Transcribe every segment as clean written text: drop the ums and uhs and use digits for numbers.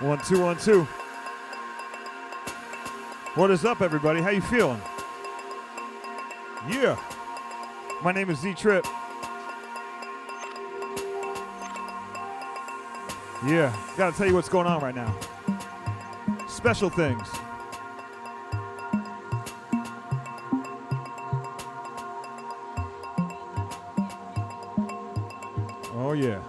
1 2 1 2. What is up, everybody? How you feeling? Yeah. My name is Z Trip. Yeah, gotta tell you what's going on right now. Special things. Oh yeah.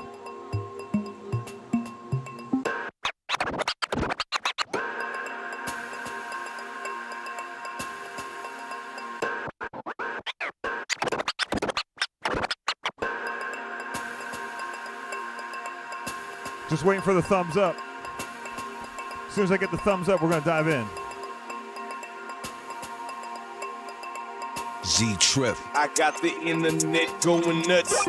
Just waiting for the thumbs up. As soon as I get the thumbs up, we're gonna dive in. Z Trip. I got the internet going nuts.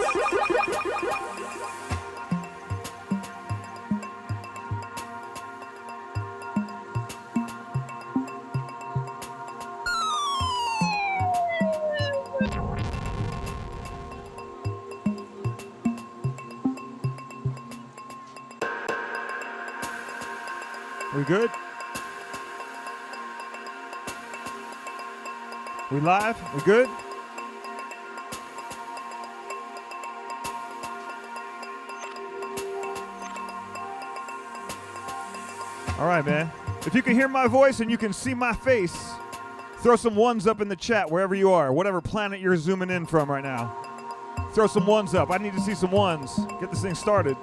We good? We live? We good? All right, man. If you can hear my voice and you can see my face, throw some ones up in the chat wherever you are, whatever planet you're zooming in from right now. Throw some ones up. I need to see some ones. Get this thing started.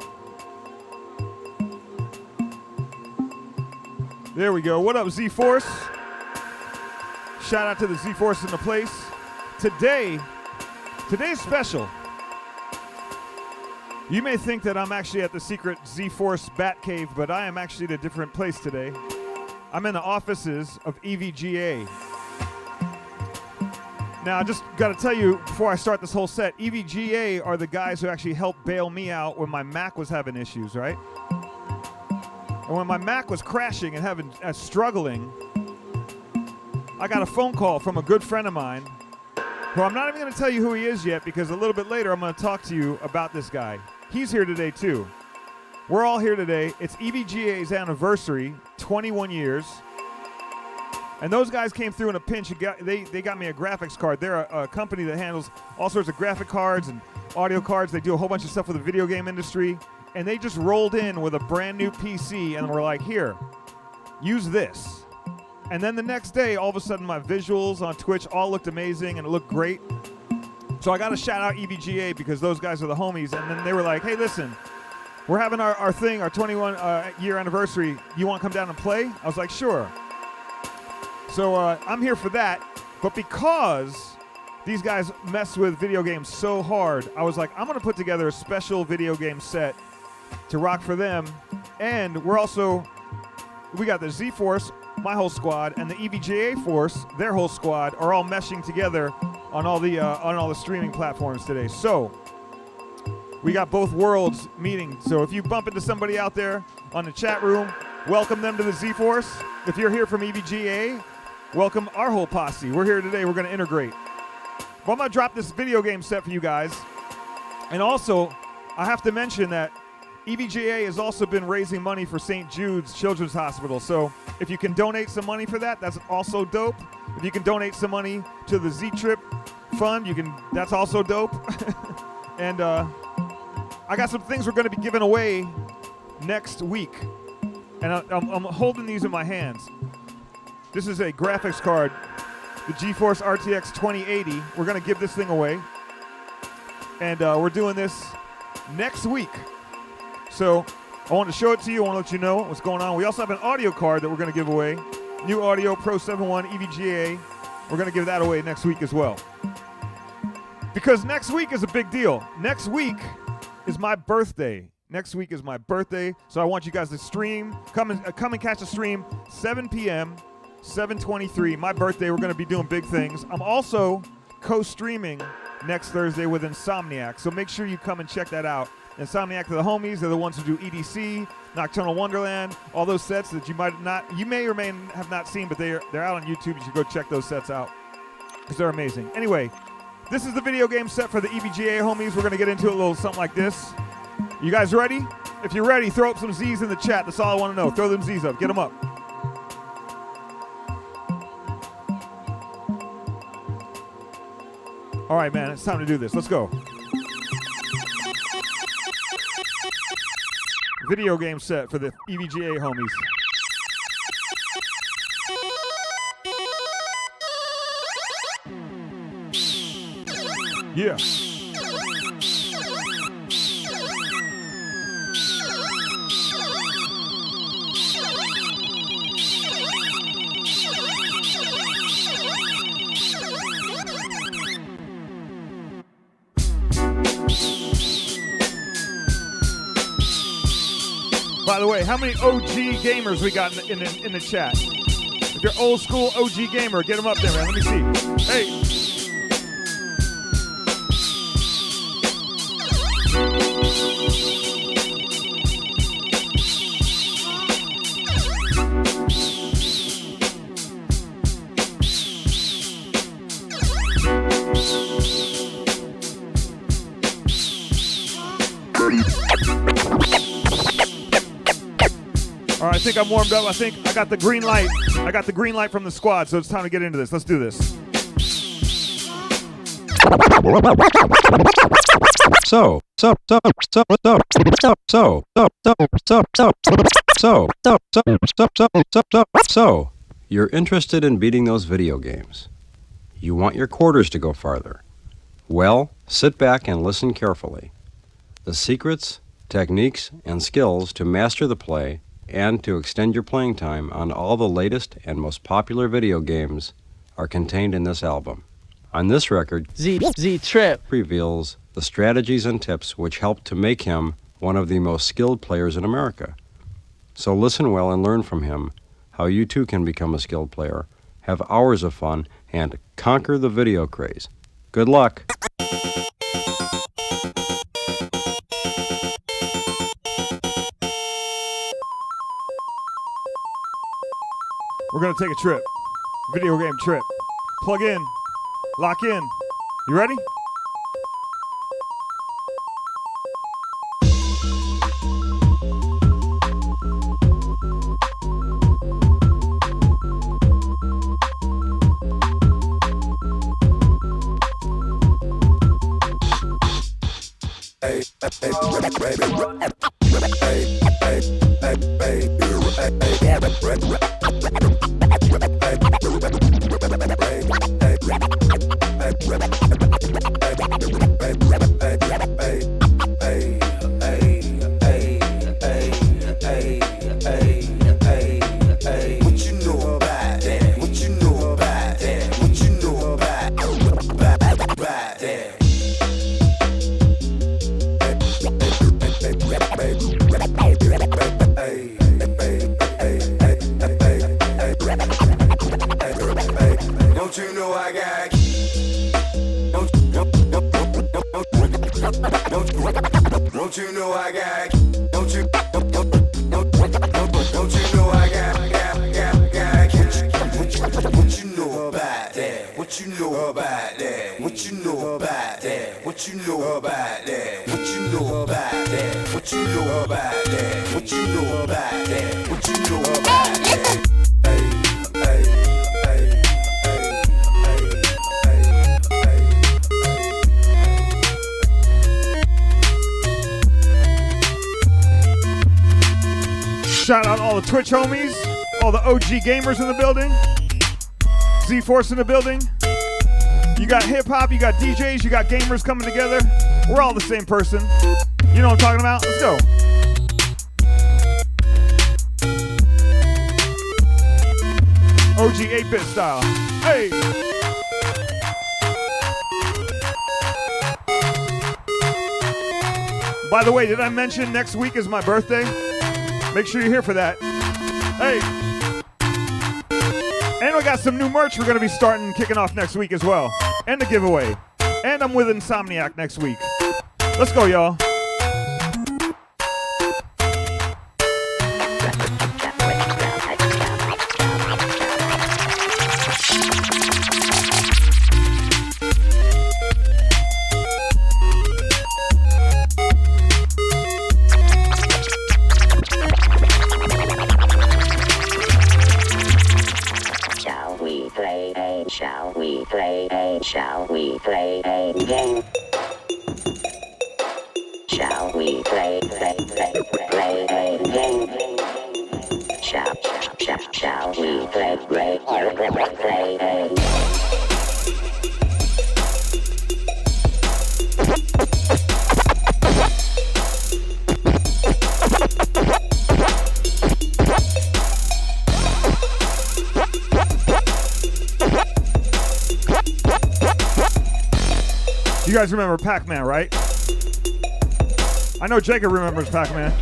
There we go. What up, Z-Force? Shout out to the Z-Force in the place. Today's special. You may think that I'm actually at the secret Z-Force Batcave, but I am actually at a different place today. I'm in the offices of EVGA. Now, I just got to tell you before I start this whole set, EVGA are the guys who actually helped bail me out when my Mac was having issues, right? And when my Mac was crashing and struggling, I got a phone call from a good friend of mine, who I'm not even going to tell you who he is yet, because a little bit later I'm going to talk to you about this guy. He's here today too. We're all here today. It's EVGA's anniversary, 21 years. And those guys came through in a pinch. They got me a graphics card. They're a company that handles all sorts of graphic cards and audio cards. They do a whole bunch of stuff with the video game industry. And they just rolled in with a brand new PC and were like, here, use this. And then the next day, all of a sudden, my visuals on Twitch all looked amazing and it looked great. So I got to shout out EVGA because those guys are the homies. And then they were like, hey, listen, we're having our thing, our 21-year anniversary. You want to come down and play? I was like, sure. So I'm here for that. But because these guys mess with video games so hard, I was like, I'm going to put together a special video game set to rock for them. And we got the Z-Force, my whole squad, and the EVGA Force, their whole squad, are all meshing together on all the streaming platforms today. So we got both worlds meeting. So if you bump into somebody out there on the chat room, welcome them to the Z-Force. If you're here from EVGA, welcome our whole posse. We're here today. We're going to integrate. But I'm going to drop this video game set for you guys. And also, I have to mention that EVGA has also been raising money for St. Jude's Children's Hospital. So if you can donate some money for that, that's also dope. If you can donate some money to the Z-Trip Fund, that's also dope. And I got some things we're going to be giving away next week. And I'm holding these in my hands. This is a graphics card, the GeForce RTX 2080. We're going to give this thing away. And we're doing this next week. So I want to show it to you. I want to let you know what's going on. We also have an audio card that we're going to give away. New Audio Pro 7.1 EVGA. We're going to give that away next week as well. Because next week is a big deal. Next week is my birthday. Next week is my birthday. So I want you guys to stream. Come and catch a stream, 7 p.m., 7:23. My birthday. We're going to be doing big things. I'm also co-streaming next Thursday with Insomniac. So make sure you come and check that out. Insomniac are the homies. They're the ones who do EDC, Nocturnal Wonderland, all those sets that you may or may have not seen, but they're out on YouTube. You should go check those sets out because they're amazing. Anyway, this is the video game set for the EVGA homies. We're going to get into a little something like this. You guys ready? If you're ready, throw up some Z's in the chat. That's all I want to know. Throw them Z's up. Get them up. All right, man. It's time to do this. Let's go. Video game set for the EVGA homies. Yeah. By the way, how many OG gamers we got in the chat? If you're old school OG gamer, get them up there, man. Let me see. Hey. All right, I think I'm warmed up. I think I got the green light. I got the green light from the squad, so it's time to get into this. Let's do this. So, you're interested in beating those video games. You want your quarters to go farther. Well, sit back and listen carefully. The secrets, techniques, and skills to master the play and to extend your playing time on all the latest and most popular video games are contained in this album. On this record, Z-Trip reveals the strategies and tips which helped to make him one of the most skilled players in America. So listen well and learn from him how you too can become a skilled player, have hours of fun, and conquer the video craze. Good luck! We're going to take a trip. Video game trip. Plug in. Lock in. You ready? Shout out all the Twitch homies, all the OG gamers in the building, Z-Force in the building. You got hip-hop, you got DJs, you got gamers coming together. We're all the same person. You know what I'm talking about? Let's go. OG 8-bit style. Hey! By the way, did I mention next week is my birthday? Make sure you're here for that. Hey! And we got some new merch we're going to be kicking off next week as well. And a giveaway. And I'm with Insomniac next week. Let's go, y'all. we play a game? Shall we play a game? Shall we play a game? You guys remember Pac-Man, right? I know Jacob remembers Pac-Man.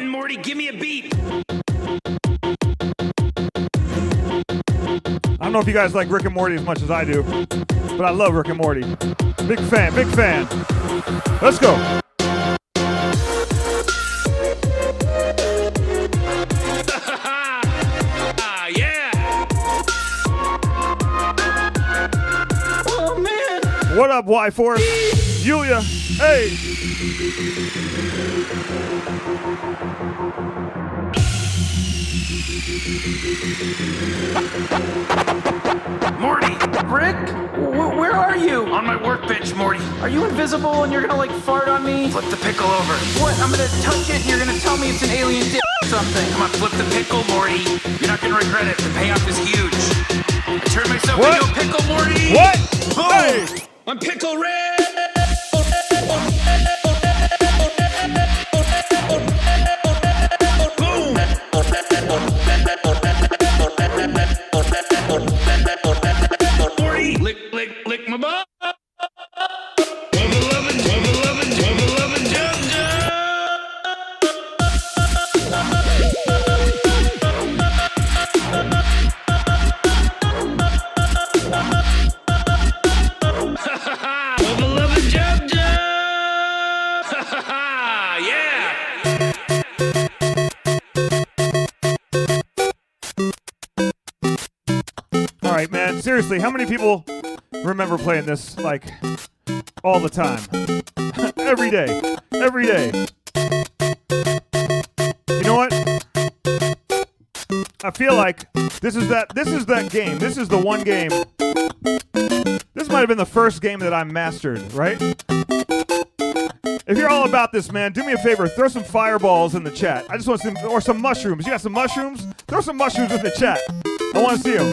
Morty, give me a beat. I don't know if you guys like Rick and Morty as much as I do, but I love Rick and Morty. Big fan, big fan. Let's go. Yeah. Oh, man. What up, Y-Force? Yulia, hey. Morty! Rick, where are you? On my workbench, Morty. Are you invisible and you're gonna like fart on me? Flip the pickle over. What? I'm gonna touch it and you're gonna tell me it's an alien dick or something. Come on, flip the pickle, Morty. You're not gonna regret it. The payoff is huge. I turned myself What? into a pickle, Morty. What? Boom! Hey! I'm pickle red. Morty, lick my butt. All right, man. Seriously, how many people remember playing this like all the time? Every day. Every day. You know what? I feel like this is that game. This is the one game. This might have been the first game that I mastered, right? If you're all about this, man, do me a favor. Throw some fireballs in the chat. I just want some, or some mushrooms. You got some mushrooms? Throw some mushrooms in the chat. I want to see them.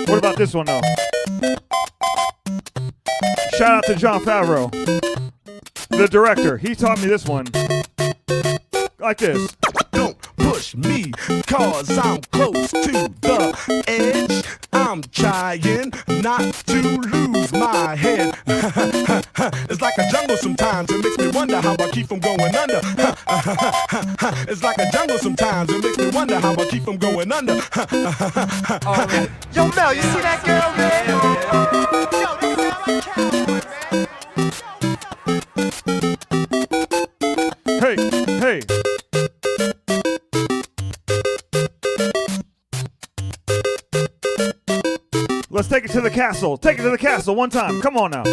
What about this one, though? Shout out to Jon Favreau, the director. He taught me this one. Like this. Don't push me, cause I'm close to the edge. I'm trying not to lose my head. It's like a jungle sometimes, it makes me wonder how I keep from going under. It's like a jungle sometimes, it makes me wonder how I keep from going under. Yo, Mel, you see that girl, man? Yo, this sound like cowboy, man. to the castle. Take it to the castle one time. Come on now.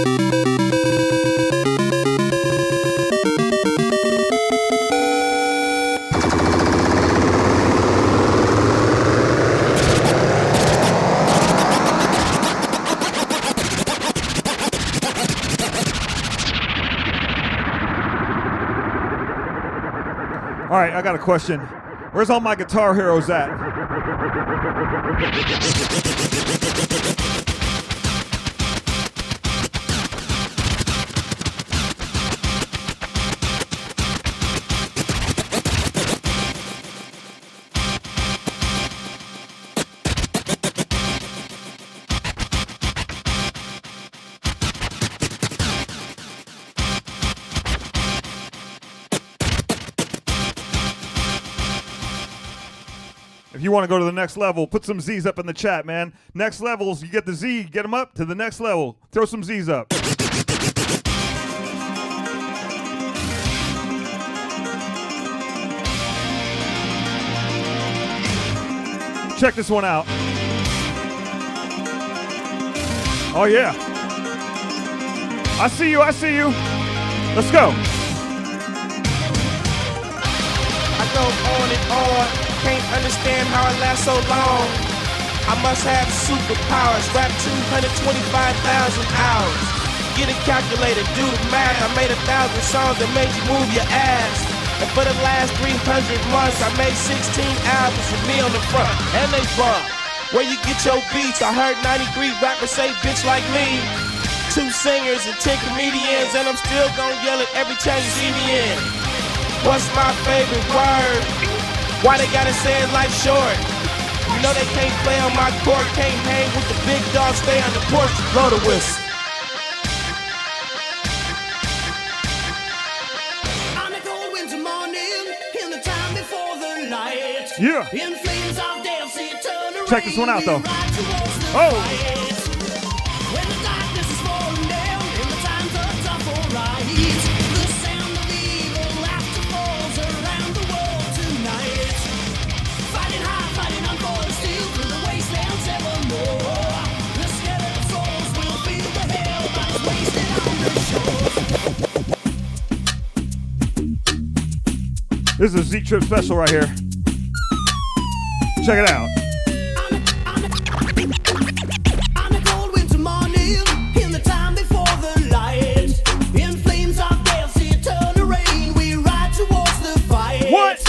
All right, I got a question. Where's all my guitar heroes at? If you want to go to the next level, put some Z's up in the chat, man. Next levels, you get the Z, get them up to the next level. Throw some Z's up. Check this one out. Oh, yeah. I see you, I see you. Let's go. I go on and on. Can't understand how I last so long. I must have superpowers. Rap 225,000 hours. Get a calculator, do the math. I made 1,000 songs that made you move your ass. And for the last 300 months, I made 16 albums with me on the front. And they bump. Where you get your beats? I heard 93 rappers say bitch like me. 2 singers and 10 comedians, and I'm still gonna yell it every time you see me in. What's my favorite word? Why they gotta say it life short? You know they can't play on my court, can't hang with the big dogs, stay on the porch, blow the whistle. On a cold winter morning, in the time before the light. Yeah. In flames of death, see it turn around. Check this one out, though. Oh. When the darkness is falling down, in the times of tough or right. The sound of evil laughter falls around the world tonight. Fighting high, fighting on for the steel through the wastelands evermore. The skeleton souls will feel the hell that's wasted on the shore. This is a Z-Trip special right here. Check it out. On a cold winter morning, in the time before the light. In flames of death, see it turn to rain. We ride towards the fight. What?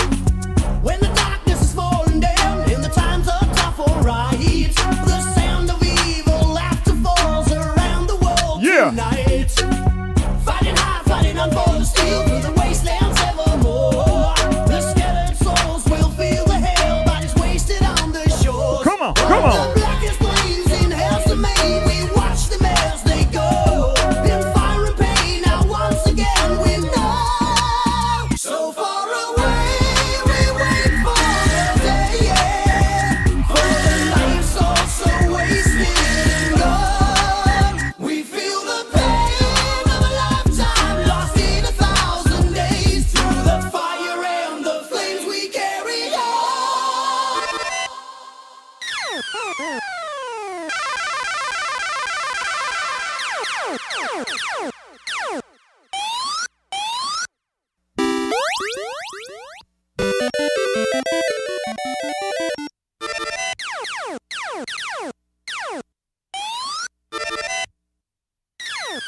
When the darkness is falling down, in the times of tough or right. The sound of evil laughter falls around the world tonight. Fighting high, fighting on for the steel through the wastelands evermore. The skeleton souls will feel the hell bodies wasted on the shore. Come on, come on. The blackest flames in hell's domain, we watch them as they go. In fire and pain, now once again we know. So far away, we wait for the day, for the life's all so wasted and gone. We feel the pain of a lifetime lost in 1,000 days. Through the fire and the flames we carry on.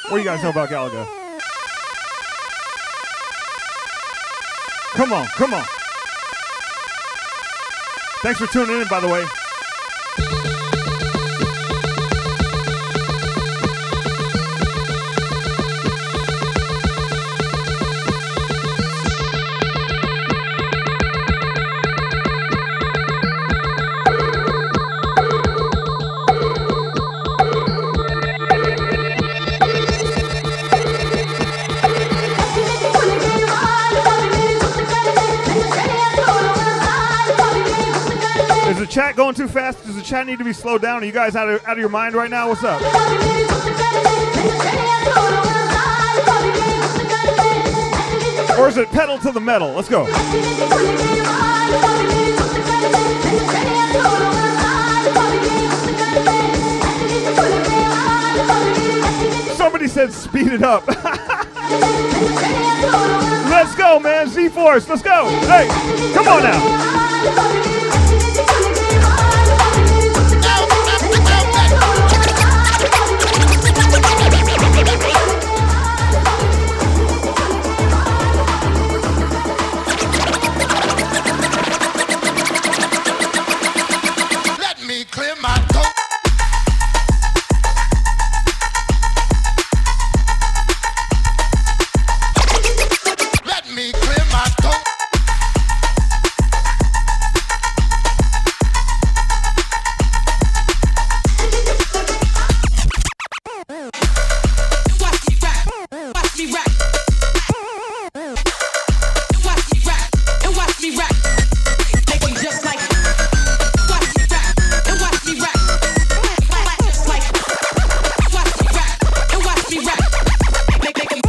What do you guys know about Galaga? Come on, come on. Thanks for tuning in, by the way. Is the chat going too fast? Does the chat need to be slowed down? Are you guys out of your mind right now? What's up? Or is it pedal to the metal? Let's go. said speed it up. Let's go, man. Z-Force, let's go. Hey, come on now. Let me clear my throat. Let me clear my throat. Watch me rap. Watch me rap and watch me rap. Make me just like. Watch me rap and watch me rap. Just like. Watch me rap and watch me rap. Make me.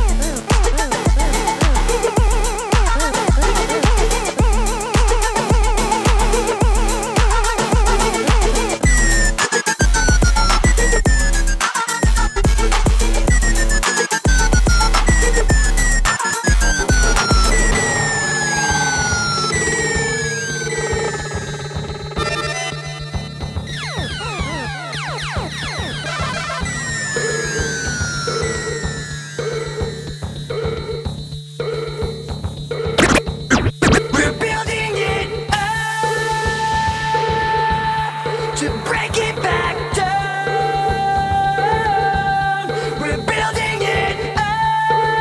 We're building it up to break it back down. We're building it up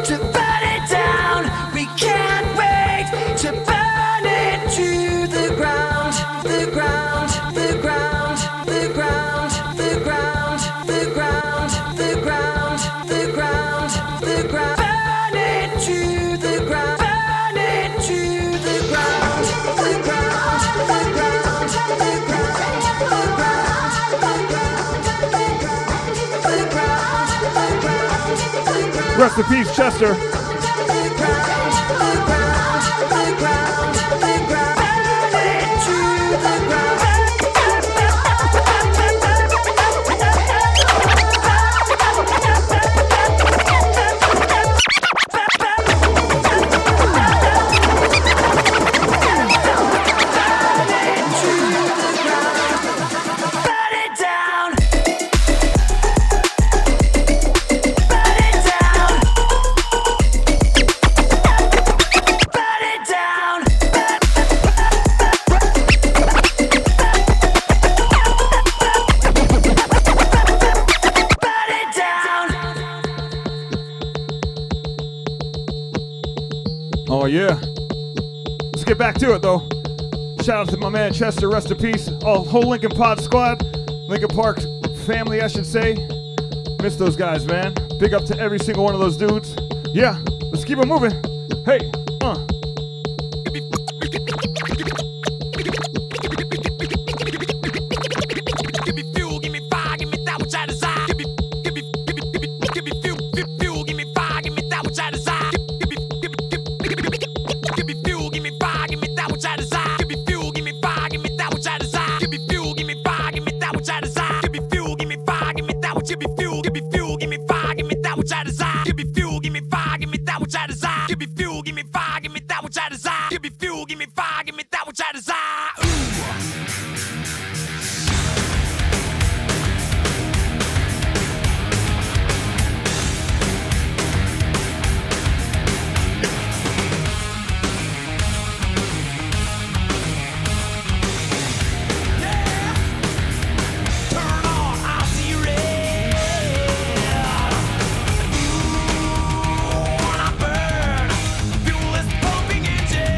to burn it down. We can't wait to burn it to the ground, the ground, the ground, the ground, the ground, the ground, the ground, the ground, the ground. Burn it to the ground. Burn it to the ground. The ground. The ground. The ground. The ground. The ground. The ground. The ground. The ground. Rest in peace, Chester. The ground. The ground. The ground. The ground. Burn it to the ground. Burn it down. Burn it down. Burn it down. Burn it down. Oh, yeah. Let's get back to it, though. Shout out to my man Chester, rest in peace. Whole Lincoln Pod squad, Lincoln Park family, I should say. Miss those guys, man. Big up to every single one of those dudes. Yeah, let's keep it moving. Hey, Give me fuel, give me fire, give me that which I desire. Give me fuel, give me fire, give me that which I desire. Give me fuel, give me fire, give me that which I desire. Give me fuel, give me fire, give me that which I desire. Give me fuel, give me fire, give me that which I desire. Give me fuel, give me fire, give me that which give me fuel, give me fire, give me that which I desire. Give me fuel, give me fire, give me that which I desire. Give me fuel, give me fire, give me that which I desire. Give me fuel, give me fire, give me that which I desire. Turn on, I see red. Ooh, when I burn, fuel is pumping engine.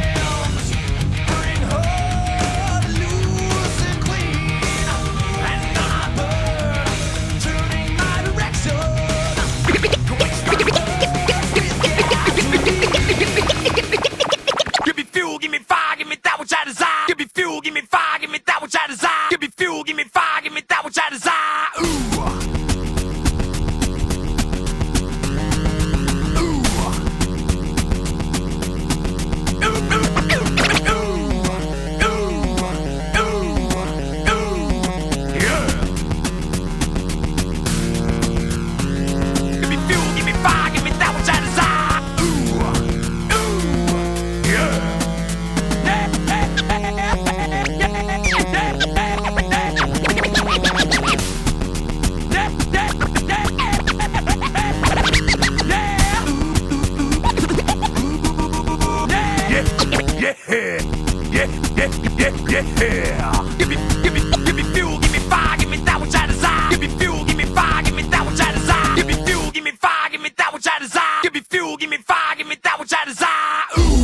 Give me fuel, give me fire, give me that which I desire. Give me fuel, give me fire, give me that which I desire. Give me fuel, give me fire, give me that which I desire. Give me fuel, give me fire, give me that which I desire. Ooh.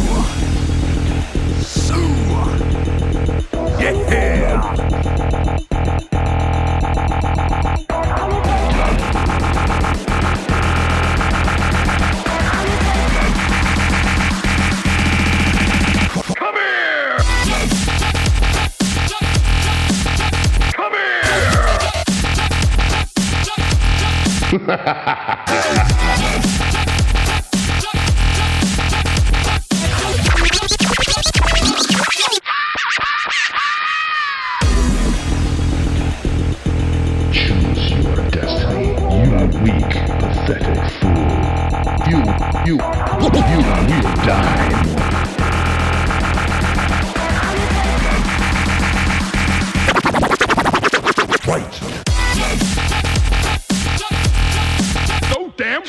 Choose your destiny, you weak, pathetic fool. You will die. Fight. No damn.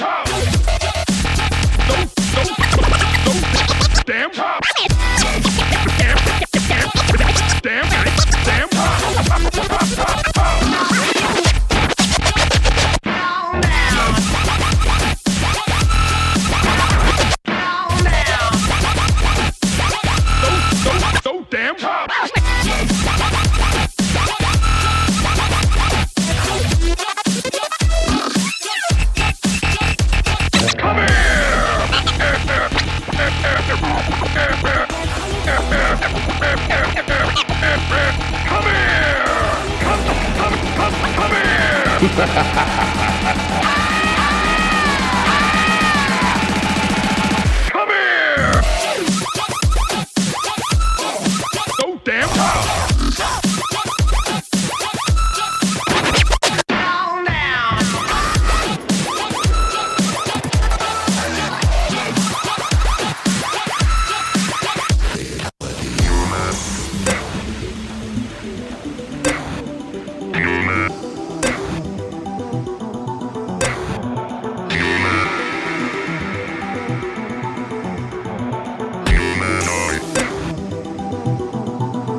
No damn.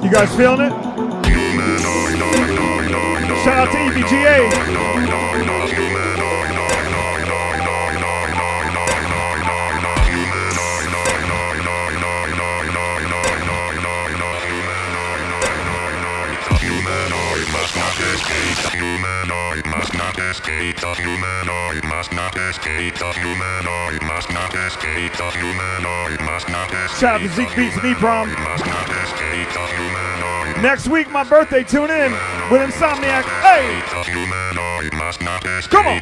You guys feeling it? Shout out to EVGA. Shout out to Zeke Beats and E-Prom. Next week, my birthday, tune in with Insomniac. Hey! Come on!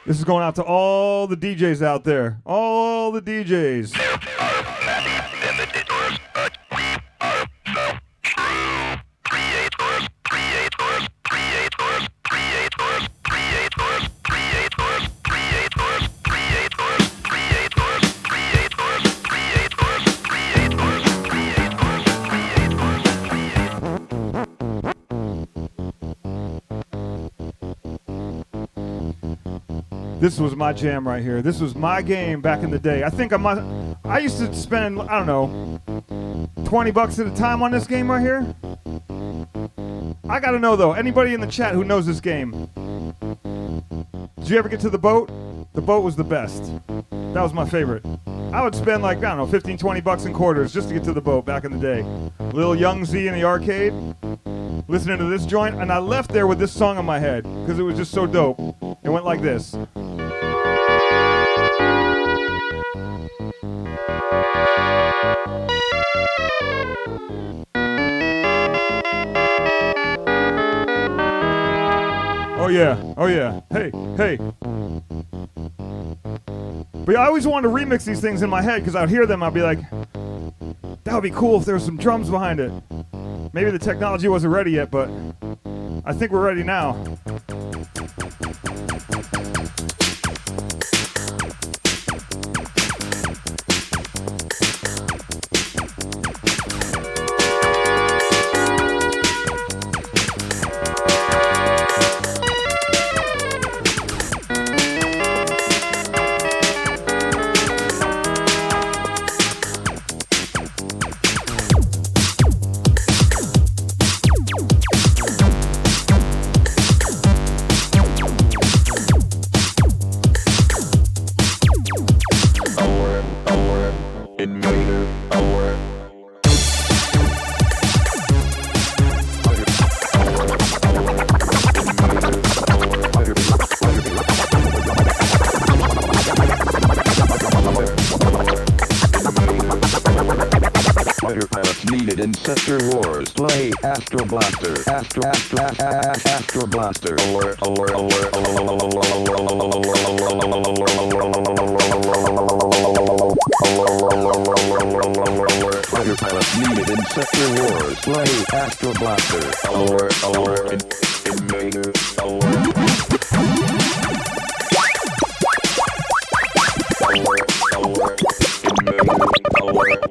This is going out to all the DJs out there. All the DJs. This was my jam right here. This was my game back in the day. I think I used to spend, I don't know, $20 at a time on this game right here. I gotta know though, anybody in the chat who knows this game, did you ever get to the boat? The boat was the best. That was my favorite. I would spend like, I don't know, 15, $20 in quarters just to get to the boat back in the day. Little Young Z in the arcade, listening to this joint, and I left there with this song in my head because it was just so dope. It went like this. Oh yeah, oh yeah, hey, hey. But I always wanted to remix these things in my head because I'd hear them, I'd be like, that would be cool if there was some drums behind it. Maybe the technology wasn't ready yet, but I think we're ready now. Ancestor Wars. Play Astro Blaster. Astro Blaster. Alert, alert, alert. Fighter pilots needed in Sector Wars. Play Astro Blaster. Alert, alert. Invader. Alert. Alert, alert. Invader. Alert.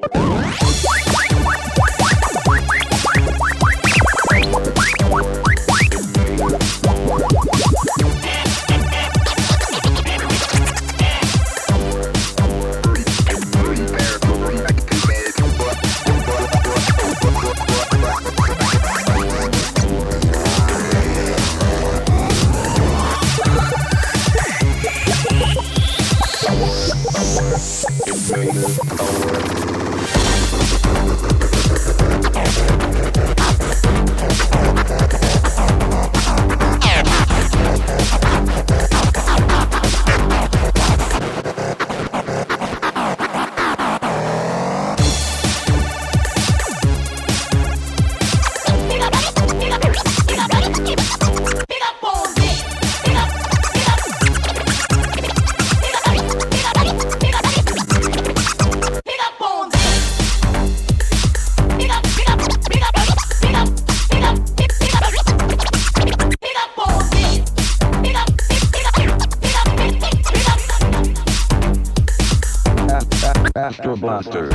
Astro Blaster.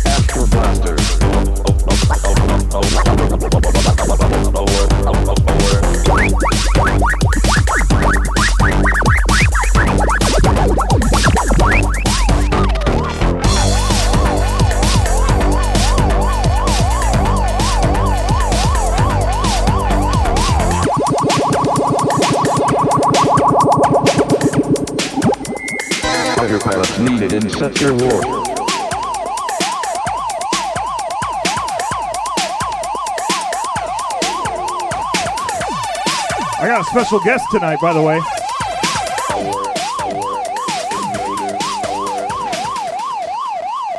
Astro Blaster. Fighter pilots needed in Sector War. I got a special guest tonight, by the way.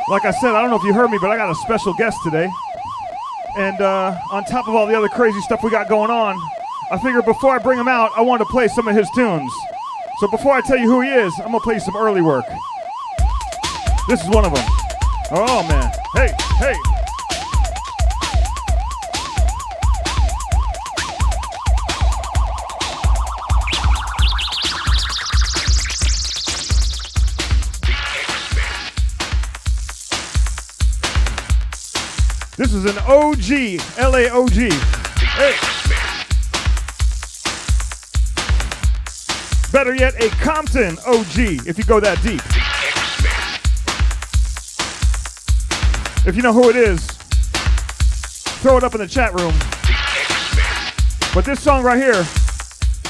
Like I said, I don't know if you heard me, but I got a special guest today. And on top of all the other crazy stuff we got going on, I figured before I bring him out, I wanted to play some of his tunes. So before I tell you who he is, I'm gonna play you some early work. This is one of them. Oh man, hey, hey. This is an OG, LA OG. Hey. Better yet, a Compton OG, if you go that deep. If you know who it is, throw it up in the chat room. But this song right here,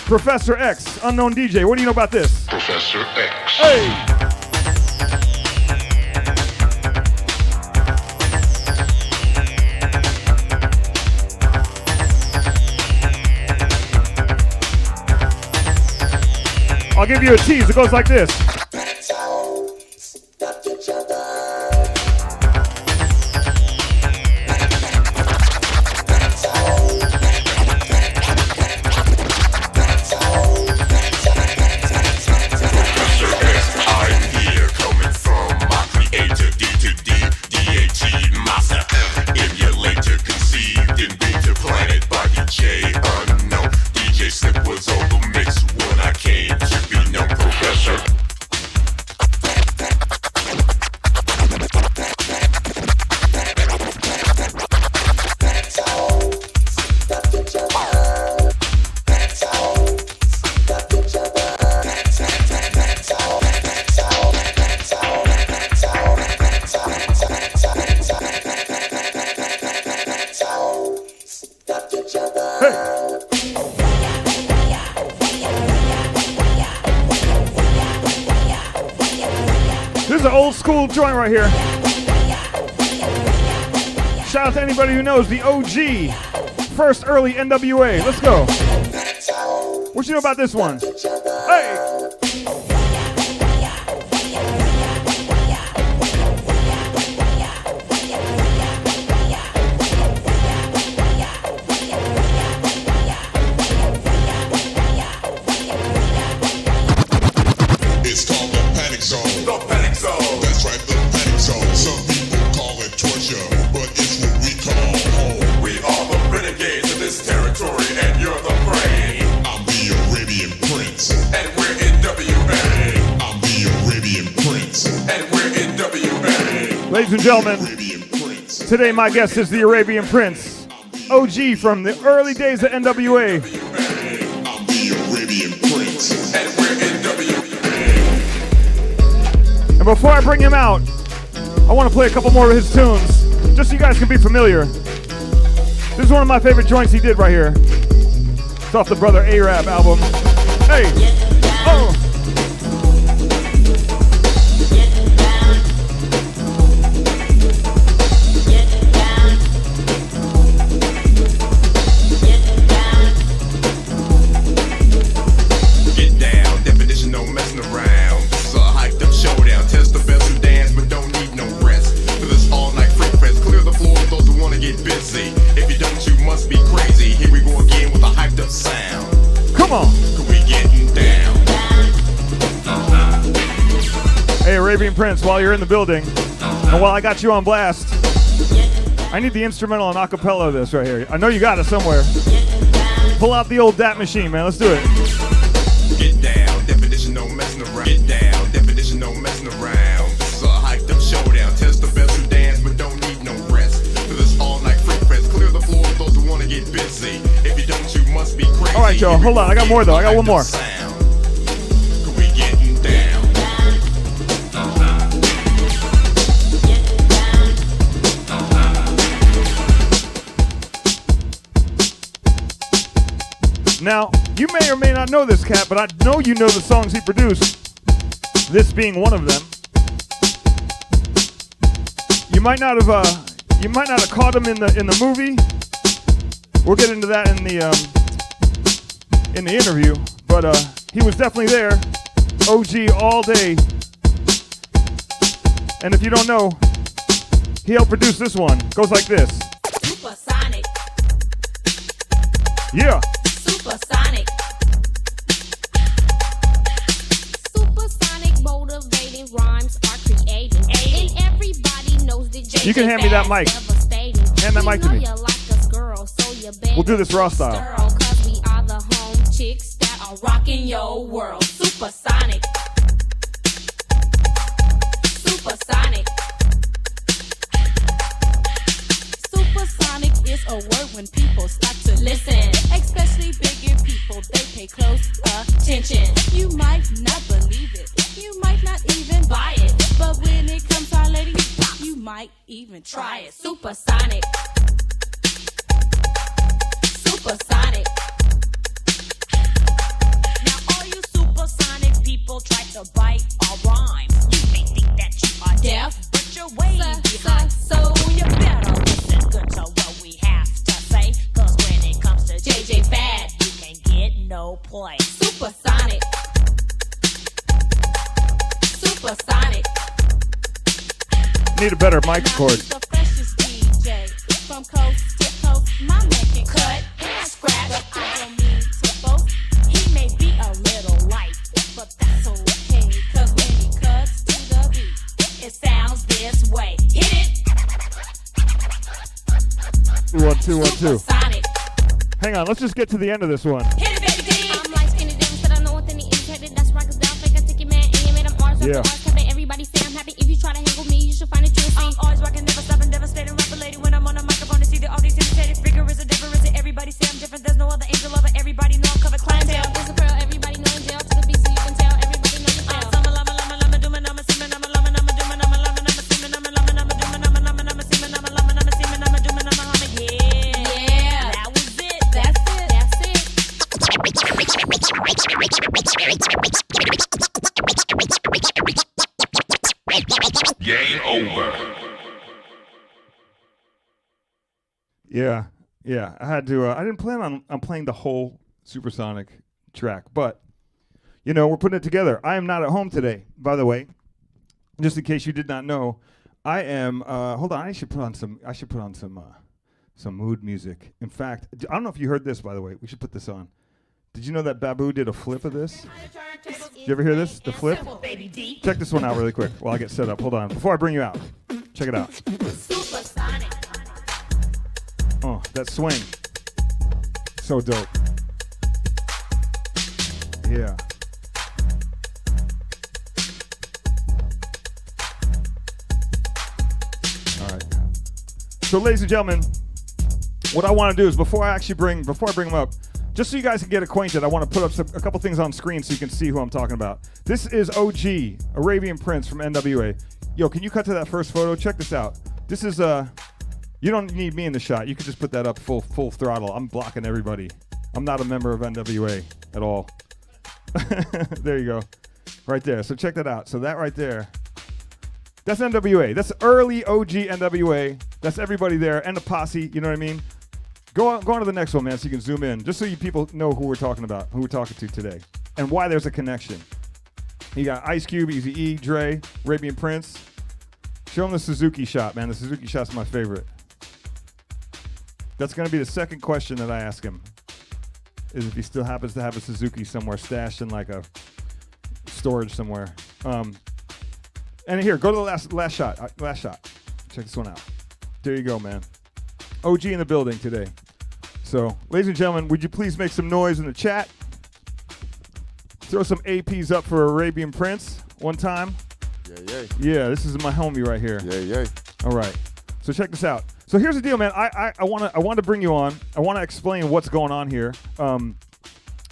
Professor X, Unknown DJ. What do you know about this? Professor X. Hey! I'll give you a tease. It goes like this. This is an old school joint right here. Shout out to anybody who knows the OG, first early NWA. Let's go. What you know about this one? Hey! It's called the panic zone. The panic zone. That's right, the panic zone. Some people call it torture, but it's what we call home. We are the renegades of this territory, and you're the prey. I'm the Arabian Prince, and we're in WA. I'm the Arabian Prince, and we're in WA. Ladies and gentlemen, today my guest is the Arabian Prince, OG from the early days of NWA. I'm the Arabian Prince, and we're in WA. And before I bring him out, I want to play a couple more of his tunes, just so you guys can be familiar. This is one of my favorite joints he did right here. It's off the Brother Arab album. Hey! Oh! Get down, definition no messing around. This is a hyped up showdown. Test the best who dance but don't need no rest. For this all night freak fest, clear the floor for those who wanna get busy. If you don't, you must be crazy. Here we go again with a hyped up sound. Come on! We getting down. Hey, Arabian Prince, while you're in the building, and while I got you on blast, I need the instrumental and acapella of this right here. I know you got it somewhere. Pull out the old DAT machine, man. Let's do it. Get down, definition no messing around. Get down, definition no messing around. This is a hyped up showdown. Test the best who dance but don't need no rest. For this all night freak fest, clear the floor for those who wanna get busy. If you don't, you must be crazy. All right, y'all. Hold on. I got more, though. I got one more. We getting down. Now, you may or may not know this cat, but I know you know the songs he produced, this being one of them. You might not have caught him in the movie. We'll get into that in the interview, but he was definitely there. OG all day. And if you don't know, he helped produce this one. Goes like this. Supersonic. Yeah. Supersonic. rhymes are creating. And everybody knows that JJ You can hand me that mic. Hand that mic to me. We'll do this raw style. Cause we are the home chicks that are rocking your world. Supersonic. Supersonic. Supersonic is a word when people start to listen. Especially bigger people, they pay close attention. You might not believe it, you might not even buy it, but when it comes to our lady, you might even try it. Supersonic. Supersonic. Now all you supersonic people try to bite our rhymes. You may think that you are deaf, but you're way behind. So you better listen good to what we have to say. Cause when it comes to JJ Fad, you can get no play. Supersonic. Supersonic. Need a better mic cord. The freshest DJ from coast to coast. My man can cut and scratch, but I don't mean to boast. He may be a little light, but that's okay. Cause when he cuts to the beat, it sounds this way. Hit it. 1 2 1 2. Supersonic. Hang on, let's just get to the end of this one. Hit it, baby D. I'm like skinny devils, but I know what then he indicated. That's rock us down, fake a ticket man, and you made them ours. Yeah. Everybody say I'm happy. If you try to hang with me, you should find it true. I'm always rocking, never stopping, devastating. Rapper lady when I'm on the microphone to see the audience imitated. Figure is a difference. Everybody say I'm different. There's no other angel lover. Everybody know I'm covered clientele. There's a girl, everybody know in jail. To the beat so you can tell. Everybody know you fail. Summer lama lama lama dooming, I'm a seaman, I'm a lama lama dooming, I'm a lama lama seaman, I'm a lama lama dooming, I'm a lama lama seaman, I'm a lama lama seaman, I'm a dooming, I'm a lama. Yeah, that was it. That's it. That's it. Game over. Yeah. I had to. I didn't plan on playing the whole Supersonic track, but you know we're putting it together. I am not at home today, by the way. Just in case you did not know, I am. Hold on, I should put on some. Some mood music. In fact, I don't know if you heard this. By the way, we should put this on. Did you know that Babu did a flip of this? Did you ever hear this? The flip? Check this one out really quick while I get set up. Hold on. Before I bring you out. Check it out. Oh, that swing. So dope. Yeah. All right. So, ladies and gentlemen, what I want to do is before I bring them up, just so you guys can get acquainted, I want to put up a couple things on screen so you can see who I'm talking about. This is OG, Arabian Prince from NWA. Yo, can you cut to that first photo? Check this out. This is you don't need me in the shot. You can just put that up full throttle. I'm blocking everybody. I'm not a member of NWA at all. There you go. Right there. So check that out. So that right there, that's NWA. That's early OG NWA. That's everybody there and the posse, you know what I mean? Go on to the next one, man, so you can zoom in, just so you people know who we're talking about, who we're talking to today, and why there's a connection. You got Ice Cube, Eazy-E, Dre, Arabian Prince. Show him the Suzuki shot, man. The Suzuki shot's my favorite. That's going to be the second question that I ask him, is if he still happens to have a Suzuki somewhere stashed in like a storage somewhere. And here, go to the last shot. Last shot. Check this one out. There you go, man. OG in the building today. So, ladies and gentlemen, would you please make some noise in the chat? Throw some APs up for Arabian Prince one time. Yeah, this is my homie right here. All right. So check this out. So here's the deal, man. I want to bring you on. I want to explain what's going on here.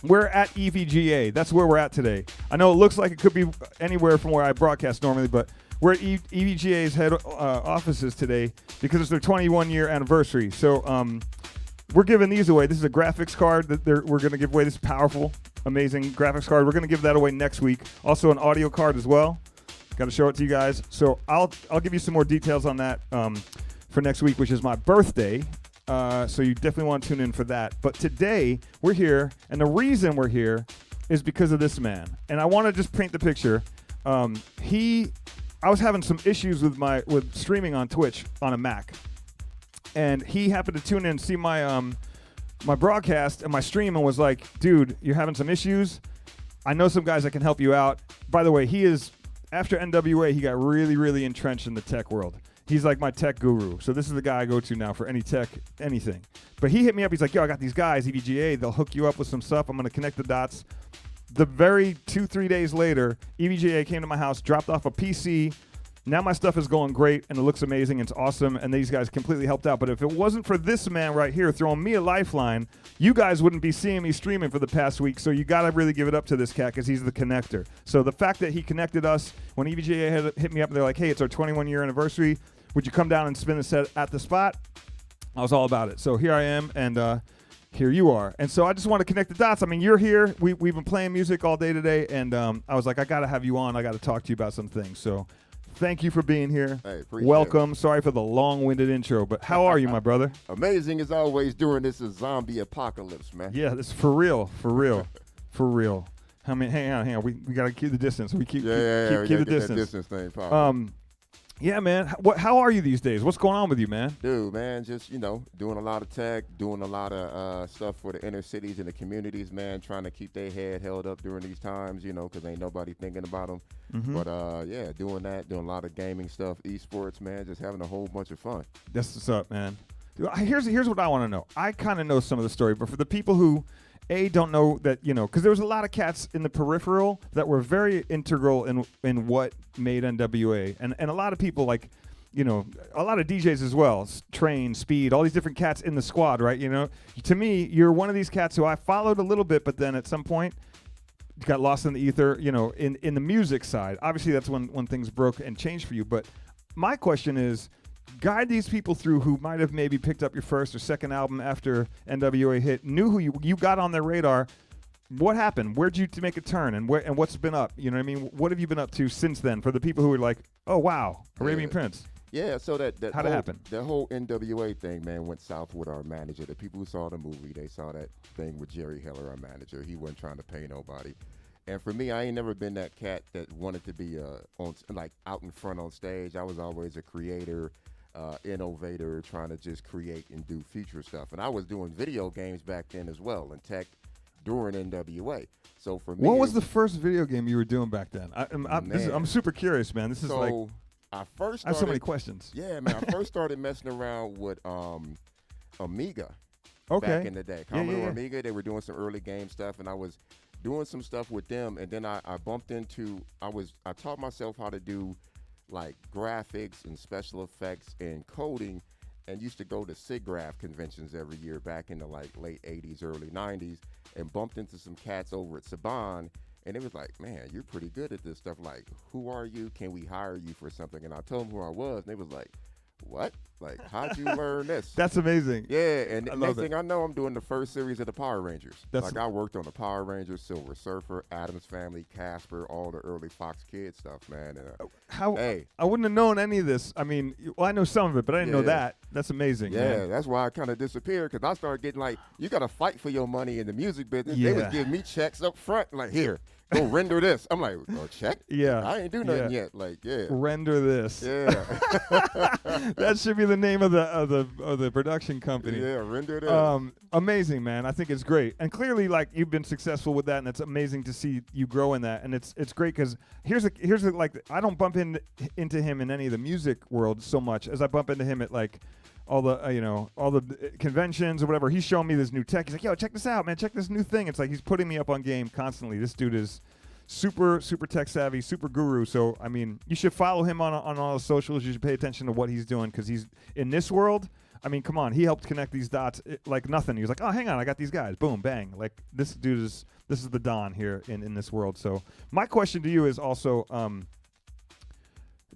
We're at EVGA. That's where we're at today. I know it looks like it could be anywhere from where I broadcast normally, but we're at EVGA's head offices today because it's their 21-year anniversary. So we're giving these away. This is a graphics card that we're going to give away. This powerful, amazing graphics card. We're going to give that away next week. Also an audio card as well. Got to show it to you guys. So I'll give you some more details on that for next week, which is my birthday. So you definitely want to tune in for that. But today we're here, and the reason we're here is because of this man. And I want to just paint the picture. I was having some issues with streaming on Twitch on a Mac, and he happened to tune in and see my my broadcast and my stream and was like, "Dude, you're having some issues. I know some guys that can help you out." By the way, he is after NWA, he got really, really entrenched in the tech world. He's like my tech guru. So this is the guy I go to now for any tech, anything. But he hit me up. He's like, yo, I got these guys, EVGA. They'll hook you up with some stuff. I'm going to connect the dots. The very 2-3 days later, EVGA came to my house, dropped off a PC. Now my stuff is going great, and it looks amazing. It's awesome, and these guys completely helped out. But if it wasn't for this man right here throwing me a lifeline, you guys wouldn't be seeing me streaming for the past week. So you got to really give it up to this cat because he's the connector. So the fact that he connected us when EVGA had hit me up, they're like, hey, it's our 21-year anniversary. Would you come down and spin the set at the spot? I was all about it. So here I am, and here you are. And so I just want to connect the dots. I mean, you're here. We've been playing music all day today, and I was like, I got to have you on. I got to talk to you about some things. So thank you for being here. Hey, appreciate Welcome. it. Sorry for the long-winded intro, but how are you, my brother? Amazing as always during this zombie apocalypse, man. Yeah, this is for real, for real, for real. Hang on. We got to keep the distance. We keep the distance. That distance thing popping. Yeah, man. How are you these days? What's going on with you, man? Dude, man, just, doing a lot of tech, doing a lot of stuff for the inner cities and the communities, man, trying to keep their head held up during these times, because ain't nobody thinking about them. Mm-hmm. But, yeah, doing a lot of gaming stuff, esports, man, just having a whole bunch of fun. That's what's up, man. Dude, here's what I want to know. I kind of know some of the story, but for the people who don't know that, because there was a lot of cats in the peripheral that were very integral in what made NWA. And a lot of people, like, a lot of DJs as well, Train, Speed, all these different cats in the squad, right? To me, you're one of these cats who I followed a little bit, but then at some point got lost in the ether, in the music side. Obviously, that's when things broke and changed for you. But my question is, guide these people through who might have maybe picked up your first or second album after NWA hit, knew who you got on their radar. What happened? Where'd you to make a turn, and what's been up? You know what I mean? What have you been up to since then for the people who are like, oh, wow, Arabian Prince? Yeah, so that how'd it happen? That whole NWA thing, man, went south with our manager. The people who saw the movie, they saw that thing with Jerry Heller, our manager. He wasn't trying to pay nobody. And for me, I ain't never been that cat that wanted to be out in front on stage. I was always a creator, innovator, trying to just create and do future stuff. And I was doing video games back then as well, and tech during NWA. So for me, what was the first video game you were doing back then? I'm super curious, man. This is like I first have so many questions. Yeah, man. I first started messing around with Amiga. Okay. Back in the day, Commodore Amiga. They were doing some early game stuff, and I was doing some stuff with them. And then I bumped into. I taught myself how to do like graphics and special effects and coding, and used to go to SIGGRAPH conventions every year back in the late 80s, early 90s, and bumped into some cats over at Saban, and it was like, man, you're pretty good at this stuff. Like, who are you? Can we hire you for something? And I told them who I was, and they was like, what? Like, how'd you learn this? That's amazing. Yeah, and next thing I know, I'm doing the first series of the Power Rangers. I worked on the Power Rangers, Silver Surfer, Addams Family, Casper, all the early Fox Kids stuff, man. And, I wouldn't have known any of this. I mean, I know some of it, but I didn't know that. That's amazing. Yeah, man. That's why I kind of disappeared, because I started getting you got to fight for your money in the music business. Yeah. They was giving me checks up front, like, here, go render this. I'm like, oh, check? Yeah. I ain't do nothing yet. Like, yeah. Render this. Yeah. That should be the name of the production company. Yeah, render this. Amazing, man. I think it's great. And clearly, like, you've been successful with that, and it's amazing to see you grow in that. And it's great because here's I don't bump into him in any of the music world so much as I bump into him at like all the all the conventions or whatever. He's showing me this new tech. He's like, yo, check this out, man. Check this new thing. It's like he's putting me up on game constantly. This dude is super tech savvy, super guru. So I mean, you should follow him on all the socials. You should pay attention to what he's doing because he's in this world. I mean, come on, he helped connect these dots like nothing. He was like, oh, hang on, I got these guys. Boom, bang. Like this dude is the Don here in this world. So my question to you is also,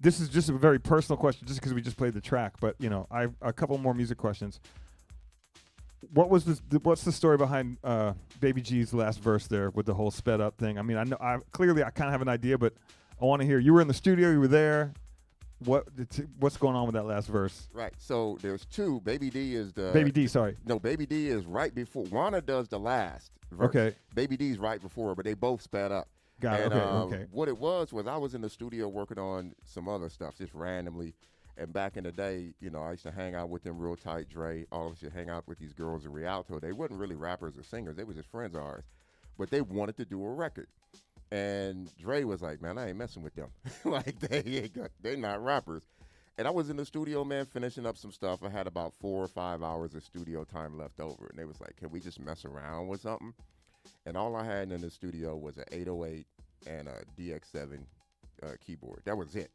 this is just a very personal question, just because we just played the track. But I have a couple more music questions. What's the story behind Baby G's last verse there with the whole sped up thing? I mean, I kind of have an idea, but I want to hear. You were in the studio, you were there. What's going on with that last verse? Right. So there's two. Baby D is the Baby D. Sorry. No, Baby D is right before. Wanna does the last verse. Okay. Baby D's right before, but they both sped up. Got it. Okay. What it was I was in the studio working on some other stuff just randomly. And back in the day, I used to hang out with them real tight, Dre. All used to hang out with these girls in Rialto. They wasn't really rappers or singers. They was just friends of ours. But they wanted to do a record. And Dre was like, man, I ain't messing with them. Like, they're not rappers. And I was in the studio, man, finishing up some stuff. I had about 4 or 5 hours of studio time left over. And they was like, can we just mess around with something? And all I had in the studio was an 808 and a DX7 keyboard. That was it.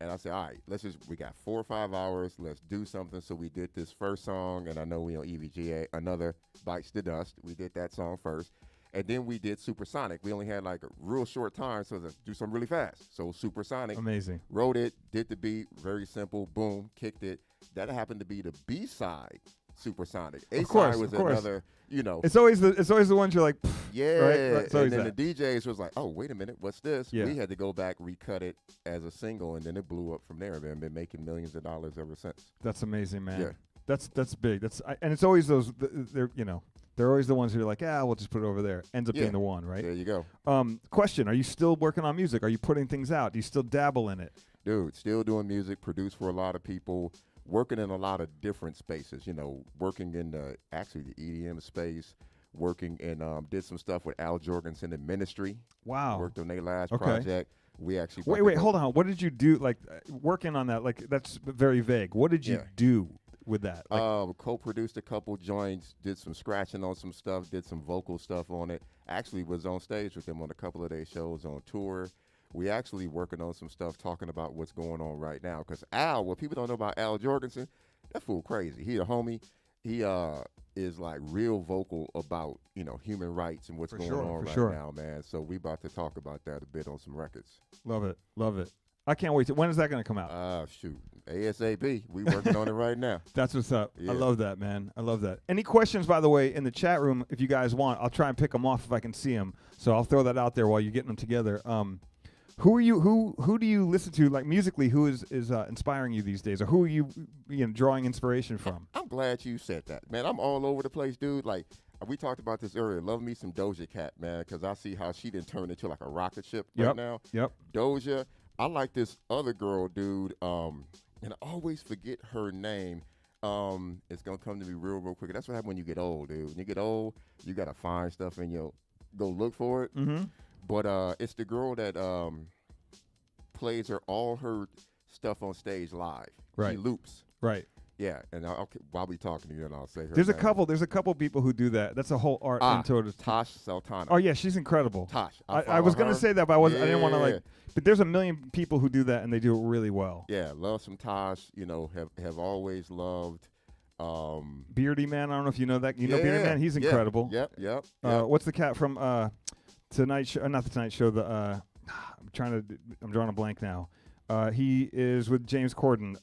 And I said, all right, we got 4 or 5 hours. Let's do something. So we did this first song, and I know we on EVGA, another Bites the Dust. We did that song first. And then we did Supersonic. We only had like a real short time, so let's do something really fast. So Supersonic. Amazing. Wrote it, did the beat, very simple, boom, kicked it. That happened to be the B-side, Supersonic. A-side was another, It's always the ones you're like, yeah. Right? And then the DJs was like, oh, wait a minute, what's this? Yeah. We had to go back, recut it as a single, and then it blew up from there. Man, been making millions of dollars ever since. That's amazing, man. Yeah. That's big. And it's always those. They're always the ones who are like, we'll just put it over there. Ends up being the one, right? There you go. Question: Are you still working on music? Are you putting things out? Do you still dabble in it? Dude, still doing music, produce for a lot of people, working in a lot of different spaces. Working in the EDM space, working in did some stuff with Al Jorgensen in Ministry. Wow. Worked on their last project. We actually wait, hold on. What did you do? Like working on that? Like that's very vague. What did you do with that? Like, co-produced a couple joints, did some scratching on some stuff, did some vocal stuff on it. Actually was on stage with them on a couple of their shows on tour. We actually working on some stuff talking about what's going on right now. Because Al, what people don't know about Al Jorgensen, that fool crazy. He a homie. He is like real vocal about, human rights and what's going on right now, man. So we about to talk about that a bit on some records. Love it. Love it. I can't wait. When is that going to come out? Shoot. ASAP. We working on it right now. That's what's up. Yeah. I love that, man. I love that. Any questions, by the way, in the chat room, if you guys want, I'll try and pick them off if I can see them. So I'll throw that out there while you're getting them together. Who are you? Who do you listen to, like musically? Who is inspiring you these days, or who are you drawing inspiration from? I'm glad you said that, man. I'm all over the place, dude. Like we talked about this earlier. Love me some Doja Cat, man, because I see how she didn't turn into like a rocket ship right now. Yep. Doja. I like this other girl, dude. And I always forget her name. It's gonna come to me real quick. That's what happens when you get old, dude. When you get old, you gotta find stuff and go look for it. Mm-hmm. But it's the girl that plays all her stuff on stage live. Right. She loops. Right. Yeah, and while we talking to you, and I'll say her There's name. a couple people who do that. That's a whole art into it. Tosh Sultana. Oh yeah, she's incredible. Tosh. I was gonna say that, but I didn't want to Yeah. But there's a million people who do that, and they do it really well. Yeah, love some Tosh. Have always loved. Beardy Man. I don't know if you know that. You know Beardy Man. He's incredible. Yep. What's the cat from Tonight Show? Not the Tonight Show. I'm drawing a blank now. He is with James Corden.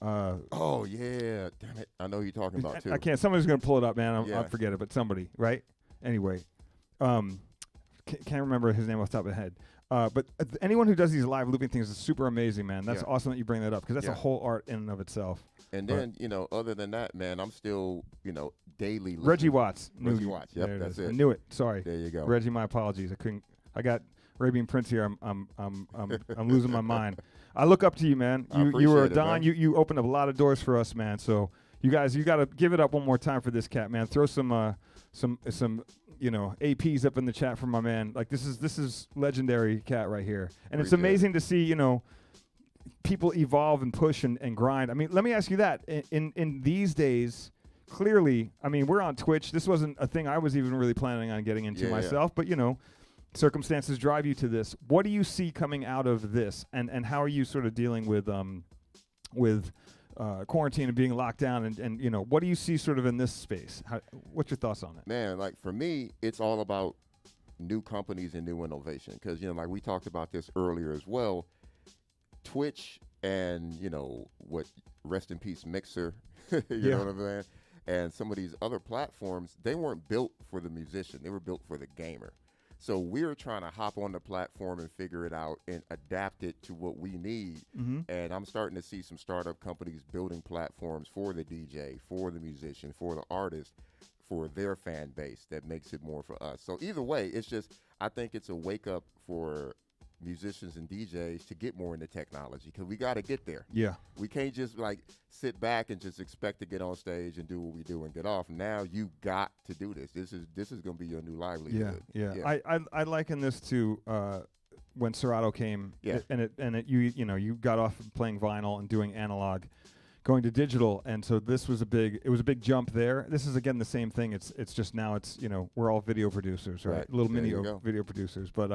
Oh yeah, damn it! I know who you're talking about too. I can't. Somebody's gonna pull it up, man. Yeah. I'll forget it, but somebody, right? Anyway, can't remember his name off the top of the head. But anyone who does these live looping things is super amazing, man. That's awesome that you bring that up because that's a whole art in and of itself. And then other than that, man, I'm still daily listening. Reggie Watts. Reggie Watts. Yep, There that's is. it. I knew it. Sorry. There you go. Reggie, my apologies. I got Arabian Prince here. I'm losing my mind. I look up to you, man. You were a don. You opened up a lot of doors for us, man. So you guys, you got to give it up one more time for this cat, man. Throw some APs up in the chat for my man. Like this is legendary cat right here, and it's amazing to see people evolve and push and grind. I mean, let me ask you that in these days. Clearly, I mean, we're on Twitch. This wasn't a thing I was even really planning on getting into myself, but circumstances drive you to this. What do you see coming out of this, and how are you sort of dealing with quarantine and being locked down, and what do you see sort of in this space? What's your thoughts on it? Man, like for me, it's all about new companies and new innovation because like we talked about this earlier as well. Twitch and what rest in peace Mixer, you know what I'm saying, and some of these other platforms, they weren't built for the musician; they were built for the gamer. So we're trying to hop on the platform and figure it out and adapt it to what we need. Mm-hmm. And I'm starting to see some startup companies building platforms for the DJ, for the musician, for the artist, for their fan base that makes it more for us. So either way, it's just, I think it's a wake up for musicians and DJs to get more into technology because we got to get there. Yeah. We can't just sit back and just expect to get on stage and do what we do and get off. Now you got to do this. This is going to be your new livelihood. Yeah. I liken this to when Serato came. Yeah. You got off playing vinyl and doing analog, going to digital, and so this was a big jump there. This is again the same thing. It's just now we're all video producers, right? Little There mini you go. video producers, but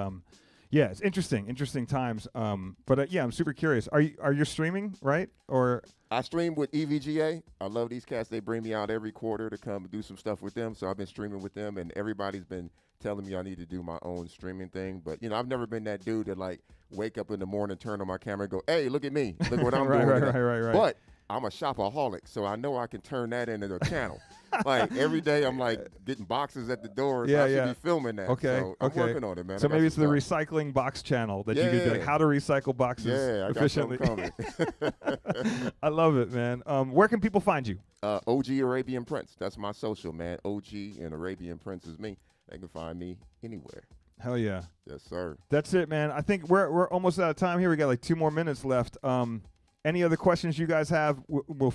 yeah, it's interesting times. But yeah, I'm super curious. Are you streaming, right? Or I stream with EVGA. I love these cats. They bring me out every quarter to come do some stuff with them. So I've been streaming with them, and everybody's been telling me I need to do my own streaming thing. But I've never been that dude that like wake up in the morning, turn on my camera, and go, "Hey, look at me! Look what I'm doing." Right. But I'm a shopaholic, so I know I can turn that into a channel. Like every day, I'm like getting boxes at the door. So I should be filming that. Okay, so I'm working on it, man. So I got maybe it's the some stuff. recycling box channel that you could be like, how to recycle boxes efficiently. Yeah, I got something coming. I love it, man. Where can people find you? OG Arabian Prince. That's my social, man. OG and Arabian Prince is me. They can find me anywhere. Hell yeah. Yes, sir. That's it, man. I think we're almost out of time here. We got like 2 more minutes left. Any other questions you guys have? We'll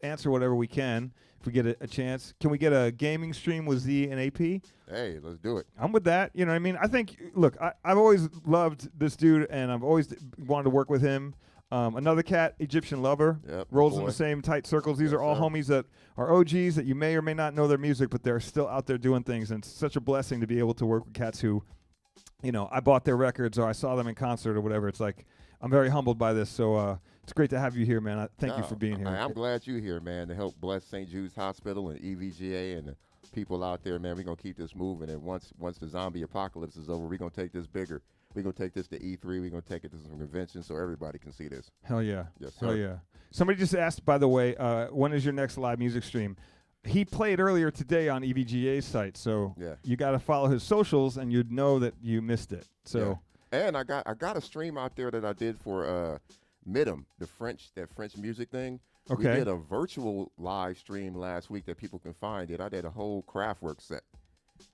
answer whatever we can if we get a chance. Can we get a gaming stream with Z and AP? Hey, let's do it. I'm with that. You know what I mean? I think, look, I've always loved this dude, and I've always wanted to work with him. Another cat, Egyptian Lover, rolls in the same tight circles. These are all homies that are OGs that you may or may not know their music, but they're still out there doing things, and it's such a blessing to be able to work with cats who, I bought their records or I saw them in concert or whatever. It's like, I'm very humbled by this, so it's great to have you here, man. Thank you for being here. I'm glad you're here, man, to help bless St. Jude's Hospital and EVGA and the people out there, man. We're going to keep this moving, and once the zombie apocalypse is over, we're going to take this bigger. We're going to take this to E3. We're going to take it to some conventions so everybody can see this. Hell yeah. Yes, sir. Hell yeah. Somebody just asked, by the way, when is your next live music stream? He played earlier today on EVGA's site, so you got to follow his socials, and you'd know that you missed it. So. And I got a stream out there that I did for Midem, that French music thing. Okay. We did a virtual live stream last week that people can find it. I did a whole Kraftwerk set,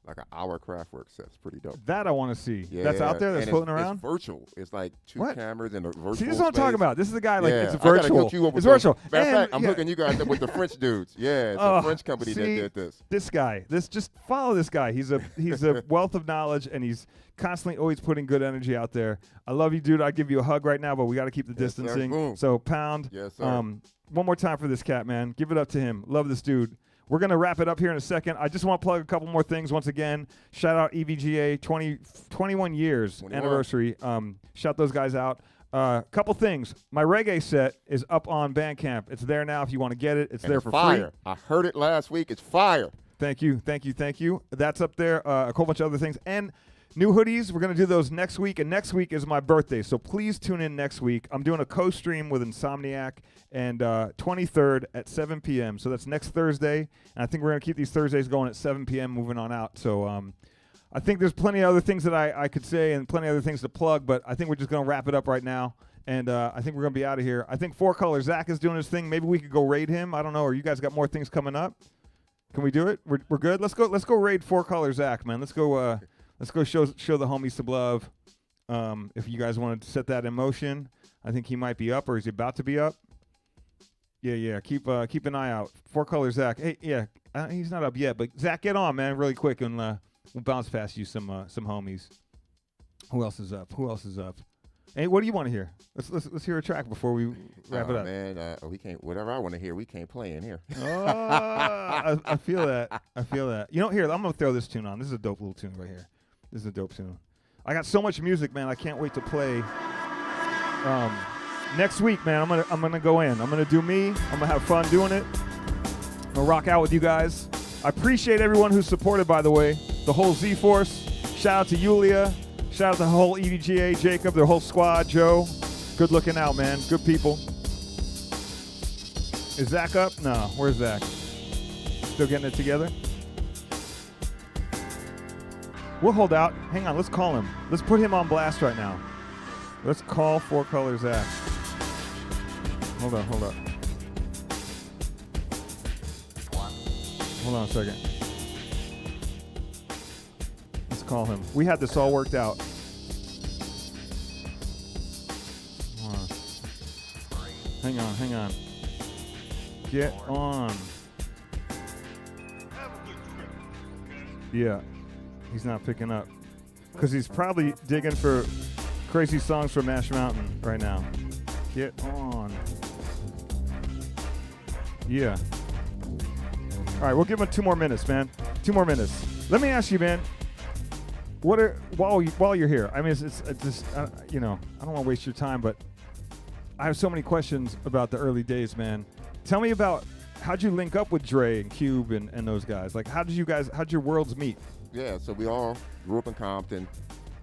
like an hour Kraftwerk set. It's pretty dope. That I want to see. Yeah, that's out there. That's and floating around. It's virtual. It's like two cameras and a virtual. See, this is what I'm talking about. This is the guy like it's I gotta virtual. hook you up with It's those. virtual. Matter of And, fact, I'm hooking you guys up with the French dudes. Yeah, it's a French company that did this. This guy. Just follow this guy. He's a wealth of knowledge, and he's constantly always putting good energy out there. I love you, dude. I'd give you a hug right now, but we got to keep the distancing. Boom. So pound. Yes, sir. One more time for this cat, man. Give it up to him. Love this dude. We're going to wrap it up here in a second. I just want to plug a couple more things once again. Shout out EVGA, 21 years anniversary. Shout those guys out. Couple things. My reggae set is up on Bandcamp. It's there now if you want to get it. It's there for fire. free. I heard it last week. It's fire. Thank you. That's up there. A whole bunch of other things. And new hoodies. We're going to do those next week. And next week is my birthday. So please tune in next week. I'm doing a co-stream with Insomniac and 23rd at 7 p.m. So that's next Thursday. And I think we're going to keep these Thursdays going at 7 p.m. moving on out. So I think there's plenty of other things that I could say and plenty of other things to plug. But I think we're just going to wrap it up right now. And I think we're going to be out of here. I think Four Color Zach is doing his thing. Maybe we could go raid him. I don't know. Or you guys got more things coming up? Can we do it? We're good. Let's go raid Four Color Zach, man. Let's go show the homies some love. If you guys want to set that in motion, I think he might be up or he's about to be up. Yeah. Keep an eye out. Four Color Zach. Hey, he's not up yet, but Zach, get on, man, really quick, and we'll bounce past you some homies. Who else is up? Hey, what do you want to hear? Let's hear a track before we wrap it up. Man, we can't. Whatever I want to hear, we can't play in here. I feel that. Here, I'm gonna throw this tune on. This is a dope little tune right here. This is a dope tune. I got so much music, man. I can't wait to play. Next week, man, I'm gonna go in. I'm gonna do me. I'm gonna have fun doing it. I'm gonna rock out with you guys. I appreciate everyone who's supported, by the way. The whole Z-Force. Shout out to Yulia. Shout out to the whole EVGA, Jacob, their whole squad, Joe. Good looking out, man. Good people. Is Zach up? No. Where's Zach? Still getting it together? We'll hold out. Hang on. Let's call him. Let's put him on blast right now. Let's call Four Color Zach. Hold up. Hold on a second. Let's call him. We had this all worked out. Hang on. Get on. Yeah. He's not picking up. because he's probably digging for crazy songs from Ash Mountain right now. Get on. Yeah. All right, we'll give him 2 more minutes, man. 2 more minutes. Let me ask you, man. While you're here, I mean, it's just you know, I don't want to waste your time, but I have so many questions about the early days, man. Tell me about how'd you link up with Dre and Cube and those guys? Like, how'd your worlds meet? Yeah, so we all grew up in Compton,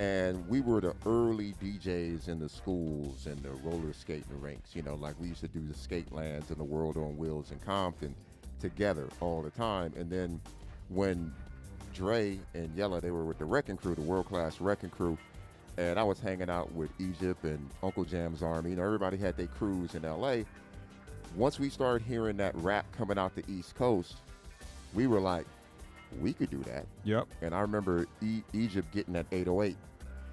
and we were the early DJs in the schools and the roller skating rinks. You know, like we used to do the skate lands and the World on Wheels in Compton together all the time. And then when Dre and Yella, they were with the Wrecking Crew, the World Class Wrecking Crew, and I was hanging out with Egypt and Uncle Jam's Army. You know, everybody had their crews in L.A. Once we started hearing that rap coming out the East Coast, we were like, we could do that. Yep. And I remember Egypt getting that 808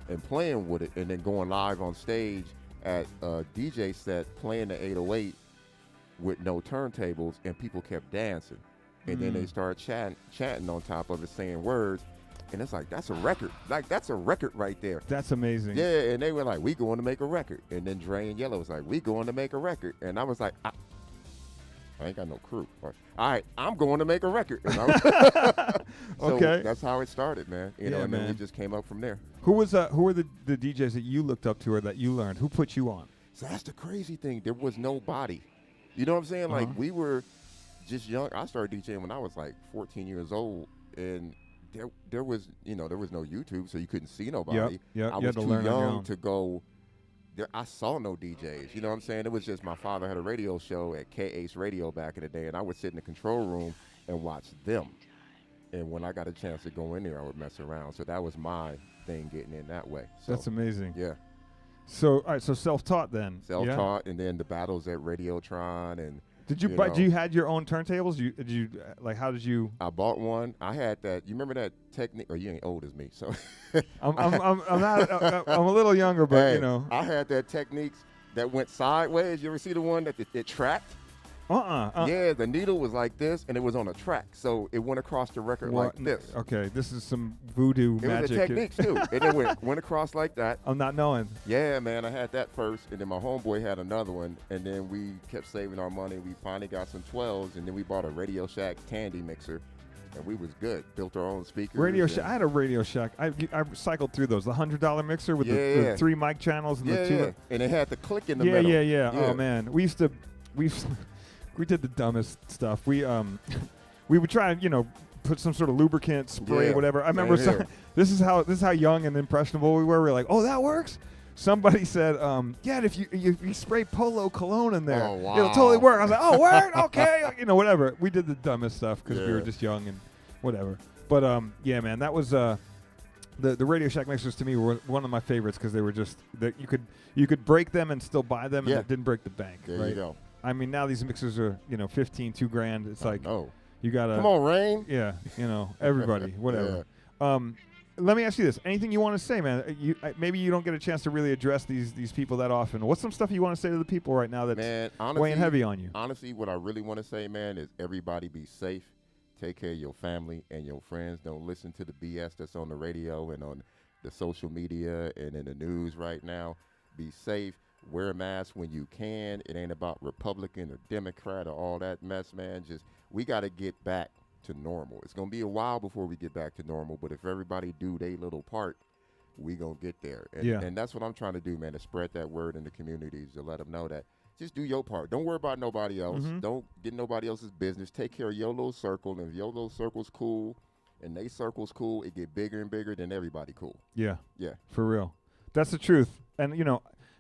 and playing with it, and then going live on stage at a DJ set playing the 808 with no turntables, and people kept dancing. And then they started chanting on top of it, saying words. And it's like, that's a record. Like, that's a record right there. That's amazing. Yeah, and they were like, we going to make a record. And then Dre and Yellow was like, we going to make a record. And I was like, I ain't got no crew. All right, I'm going to make a record. So okay. That's how it started, man. You know, and then we man. just came up from there. Who were the DJs that you looked up to or that you learned? Who put you on? So that's the crazy thing. There was nobody. You know what I'm saying? Like, we were just young. I started DJing when I was like 14 years old, and there was no YouTube, so you couldn't see nobody. Yep. I was too young to go. I saw no DJs. You know what I'm saying? It was just my father had a radio show at K-Ace Radio back in the day, and I would sit in the control room and watch them. And when I got a chance to go in there, I would mess around. So that was my thing, getting in that way. So, that's amazing. Yeah. So, all right, so self-taught then. Self-taught, and then the battles at Radiotron, and did you buy? Do you had your own turntables? Did you like? How did you? I bought one. I had that. You remember that technique? Or you ain't old as me, so. I'm not. I'm a little younger, but hey, you know. I had that techniques that went sideways. You ever see the one that it tracked? Yeah, the needle was like this, and it was on a track, so it went across the record like this. Okay, this is some voodoo magic. It was the techniques too. And it went across like that. I'm not knowing. Yeah, man, I had that first, and then my homeboy had another one, and then we kept saving our money. We finally got some 12s, and then we bought a Radio Shack Tandy mixer, and we was good. Built our own speakers. Radio Shack. I had a Radio Shack. I cycled through those. The $100 mixer with the 3 mic channels and the 2. Yeah, and it had the click in the middle. Yeah. Oh man, we did the dumbest stuff. We would try and put some sort of lubricant spray, whatever. I remember this is how young and impressionable we were. We were like, oh, that works. Somebody said, if you spray Polo cologne in there, it'll totally work. I was like, oh, word, okay, whatever. We did the dumbest stuff because we were just young and whatever. But yeah, man, that was the Radio Shack mixers to me were one of my favorites because they were just that you could break them and still buy them and it didn't break the bank. There right? you go. I mean, now these mixers are, $15, $2,000. It's like, you gotta come on, Rain. Yeah, everybody, whatever. Yeah. Let me ask you this: anything you want to say, man? Maybe you don't get a chance to really address these people that often. What's some stuff you want to say to the people right now that's weighing heavy on you? Honestly, what I really want to say, man, is everybody be safe. Take care of your family and your friends. Don't listen to the BS that's on the radio and on the social media and in the news right now. Be safe. Wear a mask when you can. It ain't about Republican or Democrat or all that mess, man. We got to get back to normal. It's going to be a while before we get back to normal, but if everybody do their little part, we going to get there. And that's what I'm trying to do, man, to spread that word in the communities, to let them know that just do your part. Don't worry about nobody else. Don't get nobody else's business. Take care of your little circle, and if your little circle's cool and they circle's cool, it get bigger and bigger, then everybody cool. Yeah. Yeah. For real. That's the truth. And,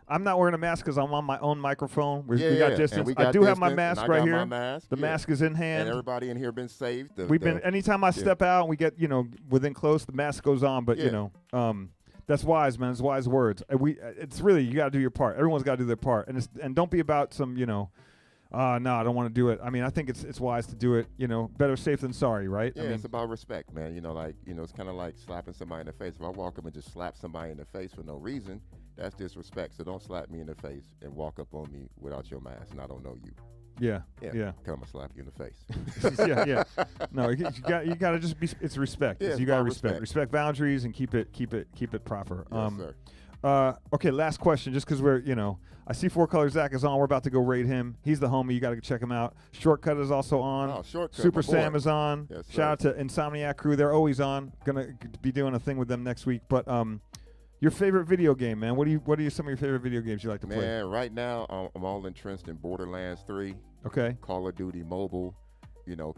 I'm not wearing a mask because I'm on my own microphone. We got distance. I do have my mask right here. The mask is in hand. And everybody in here been saved. Anytime I step out and we get, within close, the mask goes on. But, that's wise, man. It's wise words. It's really, you got to do your part. Everyone's got to do their part. And don't be about some, no, I don't want to do it. I mean, I think it's wise to do it, better safe than sorry, right? Yeah, I mean, it's about respect, man. It's kind of like slapping somebody in the face. If I walk up and just slap somebody in the face for no reason, that's disrespect. So don't slap me in the face and walk up on me without your mask, and I don't know you. Yeah. Yeah. Come and slap you in the face. yeah. No, you got to just be. It's respect. Yeah, You got to respect. respect boundaries and keep it proper. Yes, sir. Okay, last question. Just because we're, I see Four Color Zach is on. We're about to go raid him. He's the homie. You got to check him out. Shortcut is also on. Oh, Shortcut, Super my boy. Sam is on. Yes, sir. Shout out to Insomniac Crew. They're always on. Gonna be doing a thing with them next week. But your favorite video game, man? What are some of your favorite video games you like to play? Man, right now I'm all entrenched in Borderlands 3. Okay. Call of Duty Mobile.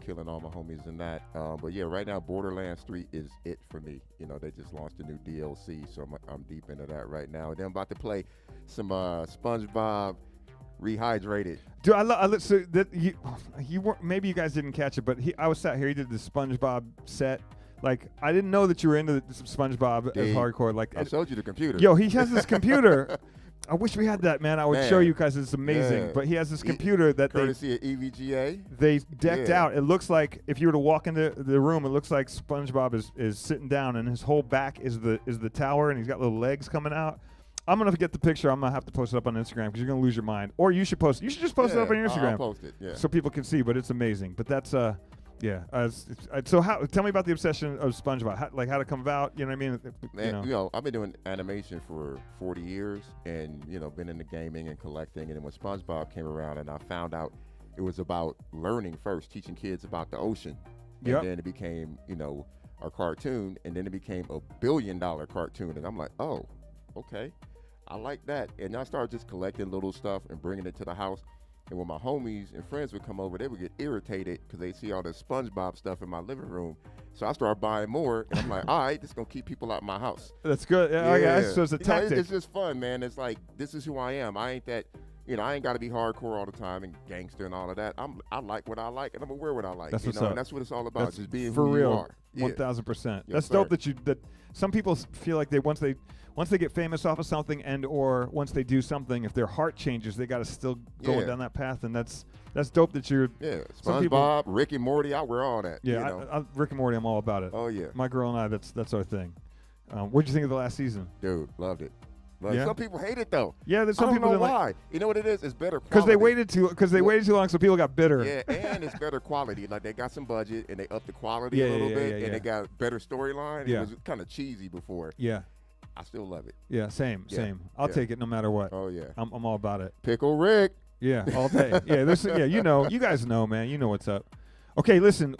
Killing all my homies in that. But yeah, right now Borderlands 3 is it for me. They just launched a new DLC, so I'm deep into that right now. And then I'm about to play some SpongeBob Rehydrated. Dude, I love. So that you weren't. Maybe you guys didn't catch it, but I was sat here. He did the SpongeBob set. Like, I didn't know that you were into SpongeBob as hardcore. Like, I showed you the computer. Yo, he has this computer. I wish we had that, man. I would show you guys. It's amazing. Yeah. But he has this computer that courtesy of EVGA. They decked out. It looks like if you were to walk into the room, it looks like SpongeBob is sitting down, and his whole back is the tower, and he's got little legs coming out. I'm gonna get the picture. I'm gonna have to post it up on Instagram because you're gonna lose your mind. Or you should post. You should just post it up on your Instagram. I'll post it. Yeah. So people can see. But it's amazing. But that's so tell me about the obsession of SpongeBob. How to come about? You know what I mean? Man, I've been doing animation for 40 years, and been into gaming and collecting. And then when SpongeBob came around, and I found out it was about learning first, teaching kids about the ocean, and then it became a cartoon, and then it became a $1 billion cartoon, and I'm like, oh, okay. I like that. And I started just collecting little stuff and bringing it to the house. And when my homies and friends would come over, they would get irritated because they see all this SpongeBob stuff in my living room. So I started buying more, and I'm like, all right, this is going to keep people out of my house. That's good. Yeah. So it's a tactic. It's just fun, man. It's like, this is who I am. I ain't that, I ain't got to be hardcore all the time and gangster and all of that. I like what I like, and I'm going to wear what I like. That's what's up. And that's what it's all about, just being for who real. you are. 1,000%. Yes, That's dope that some people feel like once they get famous off of something, and or once they do something, if their heart changes, they got to still go down that path, and that's dope that you're. Yeah, SpongeBob, Rick and Morty, I wear all that. Yeah, Rick and Morty, I'm all about it. Oh yeah, my girl and I, that's our thing. What'd you think of the last season? Dude, loved it. Some people hate it though. Yeah, there's some people that why. Like, you know what it is? It's better because they waited too long, so people got bitter. Yeah, and it's better quality. Like they got some budget and they upped the quality a little bit, and they got better storyline. Yeah. It was kind of cheesy before. Yeah. I still love it. Yeah, same. I'll take it no matter what. Oh yeah, I'm all about it. Pickle Rick. Yeah, all day. You guys know, man. You know what's up. Okay, listen.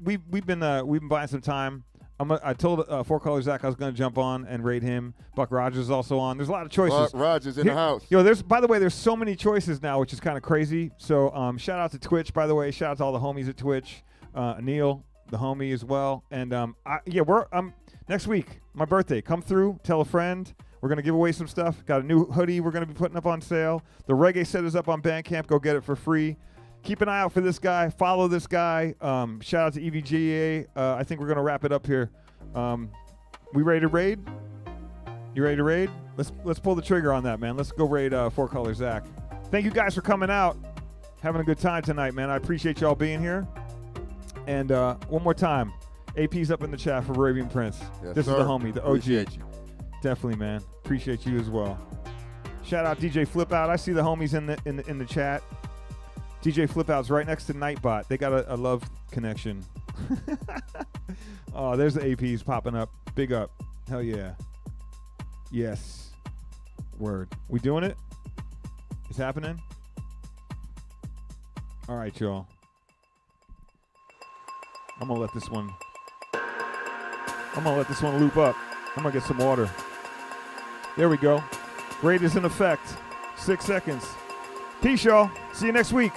We've been buying some time. I told Four Color Zach I was going to jump on and raid him. Buck Rogers is also on. There's a lot of choices. Buck Rogers in the house. By the way, there's so many choices now, which is kind of crazy. So shout out to Twitch, by the way. Shout out to all the homies at Twitch. Neil, the homie as well. And we're next week, my birthday. Come through, tell a friend. We're going to give away some stuff. Got a new hoodie we're going to be putting up on sale. The reggae set is up on Bandcamp. Go get it for free. Keep an eye out for this guy. Follow this guy. Shout out to EVGA. I think we're going to wrap it up here. We ready to raid? You ready to raid? Let's pull the trigger on that, man. Let's go raid Four Color Zach. Thank you guys for coming out. Having a good time tonight, man. I appreciate y'all being here. And one more time, AP's up in the chat for Arabian Prince. Yes, this sir. is the homie, the OG. Appreciate you. Definitely, man. Appreciate you as well. Shout out DJ Flip Out. I see the homies in the chat. DJ Flip Out's right next to Nightbot. They got a love connection. Oh, there's the APs popping up. Big up. Hell yeah. Yes. Word. We doing it? It's happening? All right, y'all. I'm gonna let this one loop up. I'm gonna get some water. There we go. Raid is in effect. 6 seconds. Peace, y'all. See you next week.